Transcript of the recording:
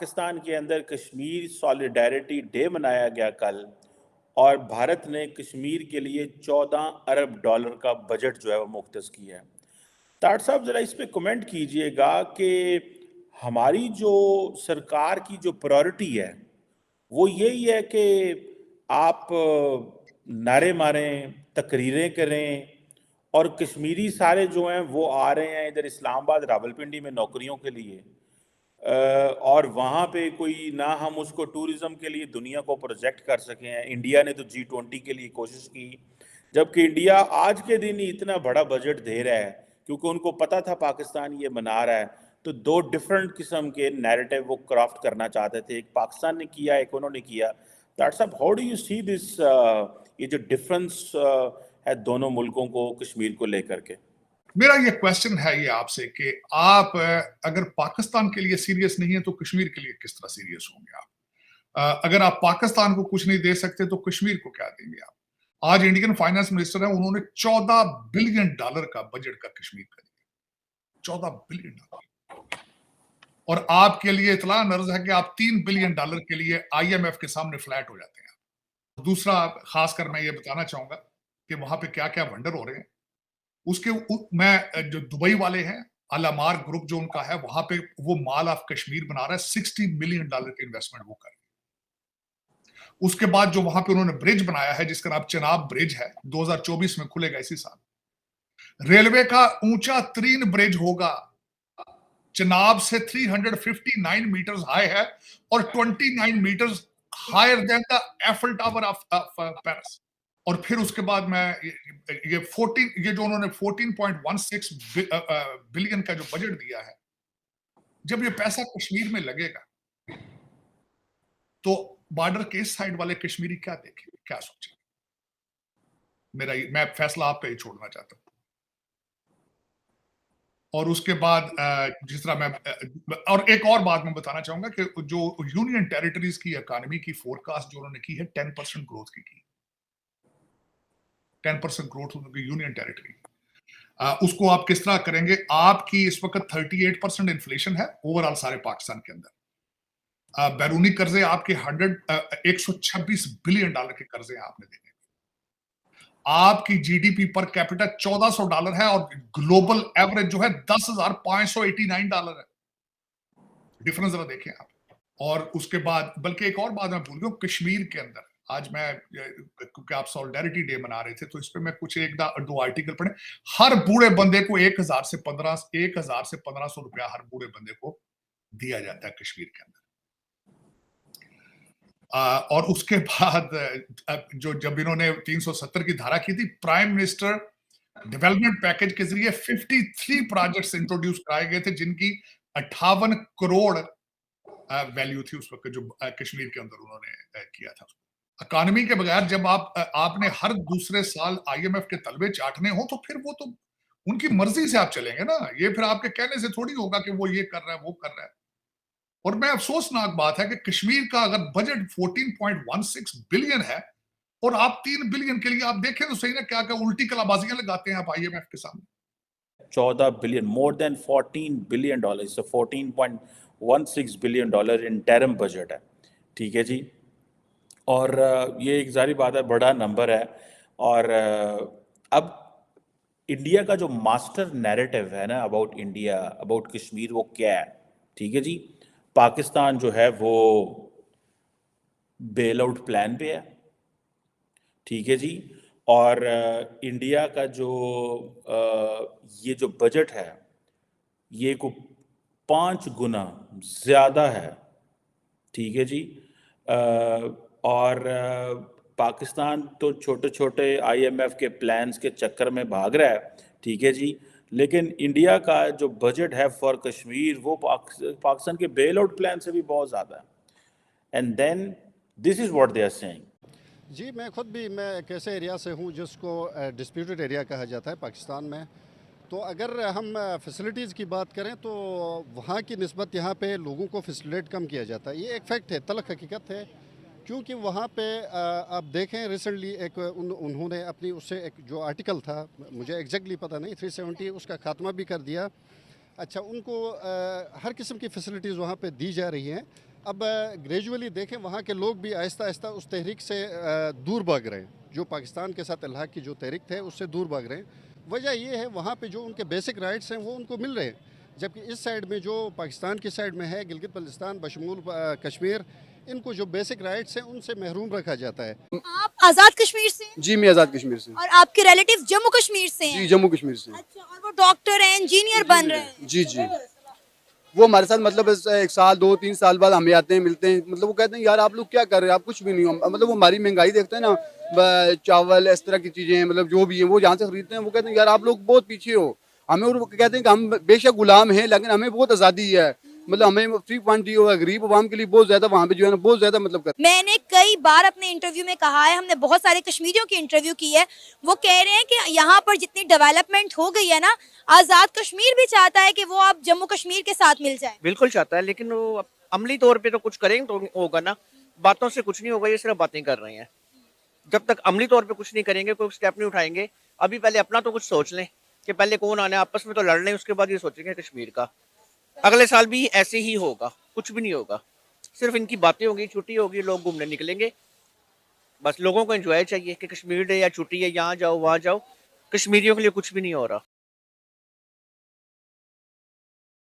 पाकिस्तान के अंदर Kashmir solidarity day मनाया गया कल, और भारत ने कश्मीर के लिए 14 अरब डॉलर का बजट जो है वो मुख्तस किया है। ताट साहब ज़रा इस पे कमेंट कीजिएगा कि हमारी जो सरकार की जो प्रायोरिटी है वो यही है कि आप नारे मारें, तकरीरें करें, और कश्मीरी सारे जो हैं वो आ रहे हैं इधर इस्लामाबाद रावलपिंडी में नौकरियों के लिए, और वहाँ पे कोई ना हम उसको टूरिज्म के लिए दुनिया को प्रोजेक्ट कर सके हैं। इंडिया ने तो G20 के लिए कोशिश की, जबकि इंडिया आज के दिन ही इतना बड़ा बजट दे रहा है क्योंकि उनको पता था पाकिस्तान ये मना रहा है। तो दो डिफरेंट किस्म के नैरेटिव वो क्राफ्ट करना चाहते थे, एक पाकिस्तान ने किया, एक उन्होंने किया। That's up, how do you see this, ये जो डिफरेंस है दोनों मुल्कों को कश्मीर को लेकर के? मेरा ये क्वेश्चन है ये आपसे कि आप अगर पाकिस्तान के लिए सीरियस नहीं है तो कश्मीर के लिए किस तरह सीरियस होंगे आप? अगर आप पाकिस्तान को कुछ नहीं दे सकते तो कश्मीर को क्या देंगे आप? आज इंडियन फाइनेंस मिनिस्टर है, उन्होंने 14 बिलियन डॉलर का बजट का कश्मीर का दिया, 14 बिलियन डॉलर। और आपके लिए इतला नर्ज है कि आप 3 बिलियन डॉलर के लिए IMF के सामने फ्लैट हो जाते हैं। दूसरा, खासकर मैं ये बताना चाहूंगा कि वहां पे क्या क्या वंडर हो रहे हैं। मैं जो दुबई वाले हैं, अलामार ग्रुप जो उनका है, वहां पे वो माल ऑफ कश्मीर बना रहा है, 60 मिलियन डॉलर की इन्वेस्टमेंट वो कर रहे हैं। उसके बाद जो वहां पे उन्होंने ब्रिज बनाया है जिसका नाम चनाब ब्रिज है, 2024 में खुलेगा इसी साल। रेलवे का ऊंचा तरीन ब्रिज होगा, चनाब से 359 मीटर्स हाई है और 29 metres higher than the Eiffel tower of Paris. और फिर उसके बाद मैं ये जो उन्होंने 14.16 बिलियन का जो बजट दिया है, जब ये पैसा कश्मीर में लगेगा तो बॉर्डर के इस साइड वाले कश्मीरी क्या देखेंगे, क्या सोचेंगे? मैं फैसला आप पे ही छोड़ना चाहता हूं। और उसके बाद जिस तरह मैं और एक और बात मैं बताना चाहूंगा कि जो यूनियन टेरिटरीज की इकोनॉमी की फोरकास्ट जो उन्होंने की है 10% ग्रोथ की 10% ग्रोथ उनकी यूनियन टेरिटरी। उसको आप किस तरह करेंगे? आपकी इस वक्त 38% इन्फ्लेशन है ओवरऑल सारे पाकिस्तान के अंदर। बैरूनी कर्जे आपके 126 बिलियन डॉलर के कर्जे आपने देने। आपकी जीडीपी पर कैपिटा $1400 है और ग्लोबल एवरेज जो है $10,589 है। डिफरेंस जरा देखें आप। और उसके बाद बल्कि एक और बात मैं भूल गया, कश्मीर के अंदर आज मैं, क्योंकि आप सॉलिडारिटी डे मना रहे थे तो इस पे मैं कुछ एक दो आर्टिकल पढ़े। हर बूढ़े बंदे को 1000 से 1500 रुपया हर बूढ़े बंदे को दिया जाता है कश्मीर के अंदर। और उसके बाद जो जब इन्होंने 370 की धारा की थी, प्राइम मिनिस्टर डेवलपमेंट पैकेज के जरिए 53 प्रोजेक्ट्स इंट्रोड्यूस कराए गए थे जिनकी 58 करोड़ वैल्यू थी उस वक्त जो कश्मीर के अंदर उन्होंने किया था। इकोनॉमी के बगैर जब आपने हर दूसरे साल IMF के तलबे चाटने हो तो फिर वो तो उनकी मर्जी से आप चलेंगे ना, ये फिर आपके कहने से थोड़ी होगा कि वो ये कर रहा है वो कर रहा है। और मैं अफसोसनाक बात है कि कश्मीर का अगर बजट 14.16 बिलियन है और आप 3 बिलियन के लिए आप देखें तो सही ना क्या क्या उल्टी कलाबाजियां लगाते हैं आप IMF के सामने। 14 billion, more than 14 billion dollar, so 14.16 billion dollar interim budget है। ठीक है जी। और ये एक जारी बात है, बड़ा नंबर है। और अब इंडिया का जो मास्टर नैरेटिव है ना अबाउट इंडिया, अबाउट कश्मीर, वो क्या है? ठीक है जी। पाकिस्तान जो है वो बेल आउट प्लान पे है। ठीक है जी। और इंडिया का जो ये जो बजट है ये को 5 गुना ज़्यादा है। ठीक है जी। और पाकिस्तान तो छोटे छोटे IMF के प्लान्स के चक्कर में भाग रहा है। ठीक है जी। लेकिन इंडिया का जो बजट है फॉर कश्मीर वो पाकिस्तान के बेल आउट प्लान से भी बहुत ज़्यादा है। And then this is what they are saying. जी, मैं खुद भी मैं एक ऐसे एरिया से हूँ जिसको डिस्प्यूटेड एरिया कहा जाता है पाकिस्तान में। तो अगर हम फैसिलिटीज़ की बात करें तो वहाँ की निस्बत यहाँ पे लोगों को फैसिलिटेट कम किया जाता है। ये एक फैक्ट है, तल्ख़ हकीकत है। क्योंकि वहाँ पे आप देखें रिसेंटली एक उन्होंने अपनी उससे एक जो आर्टिकल था, मुझे एग्जैक्टली पता नहीं, 370 उसका खात्मा भी कर दिया। अच्छा, उनको हर किस्म की फैसिलिटीज़ वहाँ पे दी जा रही हैं, अब ग्रेजुअली देखें वहाँ के लोग भी आहिस्ता आहिस्ता उस तहरीक से दूर भाग रहे हैं। जो पाकिस्तान के साथ इल्हाक की जो तहरीक थे उससे दूर भाग रहे हैं। वजह ये है वहाँ पे जो उनके बेसिक राइट्स हैं वो उनको मिल रहे हैं, जबकि इस साइड में जो पाकिस्तान की साइड में है गिलगित बल्तिस्तान बशमूल कश्मीर, इनको जो बेसिक राइट्स हैं उनसे महरूम रखा जाता है। आप आजाद कश्मीर से हैं? जी मैं आज़ाद कश्मीर से। और आपके रिलेटिव जम्मू कश्मीर से जी हैं? जम्मू कश्मीर से। अच्छा, और वो डॉक्टर हैं, इंजीनियर बन रहे हैं? जी जी वो हमारे साथ मतलब एक साल 2-3 साल बाद हमें आते हैं, मिलते हैं, मतलब वो कहते हैं यार आप लोग क्या कर रहे हैं, आप कुछ भी नहीं हो, मतलब वो हमारी महंगाई देखते हैं ना, चावल इस तरह की चीज़ें मतलब जो भी है वो जहाँ से खरीदते हैं, वो कहते हैं यार आप लोग बहुत पीछे हो हमें, और वो कहते हैं कि हम बेशक गुलाम हैं लेकिन हमें बहुत आज़ादी है, मतलब हमें फ्री क्वांटिटी हो, गरीब आवाम के लिए बहुत ज़्यादा वहाँ पे जो है ना बहुत ज़्यादा मतलब कर। मैंने कई बार अपने इंटरव्यू में कहा है, हमने बहुत सारे कश्मीरियों की इंटरव्यू की है, वो कह रहे हैं कि यहाँ पर जितनी डेवलपमेंट हो गई है ना, आजाद कश्मीर भी चाहता है कि वो अब जम्मू कश्मीर के साथ मिल जाए। बिल्कुल चाहता है, लेकिन वो अमली तौर पे तो कुछ करेंगे तो होगा ना, बातों से कुछ नहीं होगा, ये सिर्फ बातें कर रहे हैं। जब तक अमली तौर पे कुछ नहीं करेंगे, कोई स्टेप नहीं उठाएंगे, अभी पहले अपना तो कुछ सोच लें कि पहले कौन आना है, आपस में तो लड़ लें, उसके बाद ये सोचेंगे कश्मीर का। अगले साल भी ऐसे ही होगा, कुछ भी नहीं होगा, सिर्फ इनकी बातें होगी, छुट्टी होगी, लोग घूमने निकलेंगे। बस लोगों को एंजॉय चाहिए कि कश्मीर डे या छुट्टी है, यहाँ जाओ वहाँ जाओ, कश्मीरियों के लिए कुछ भी नहीं हो रहा।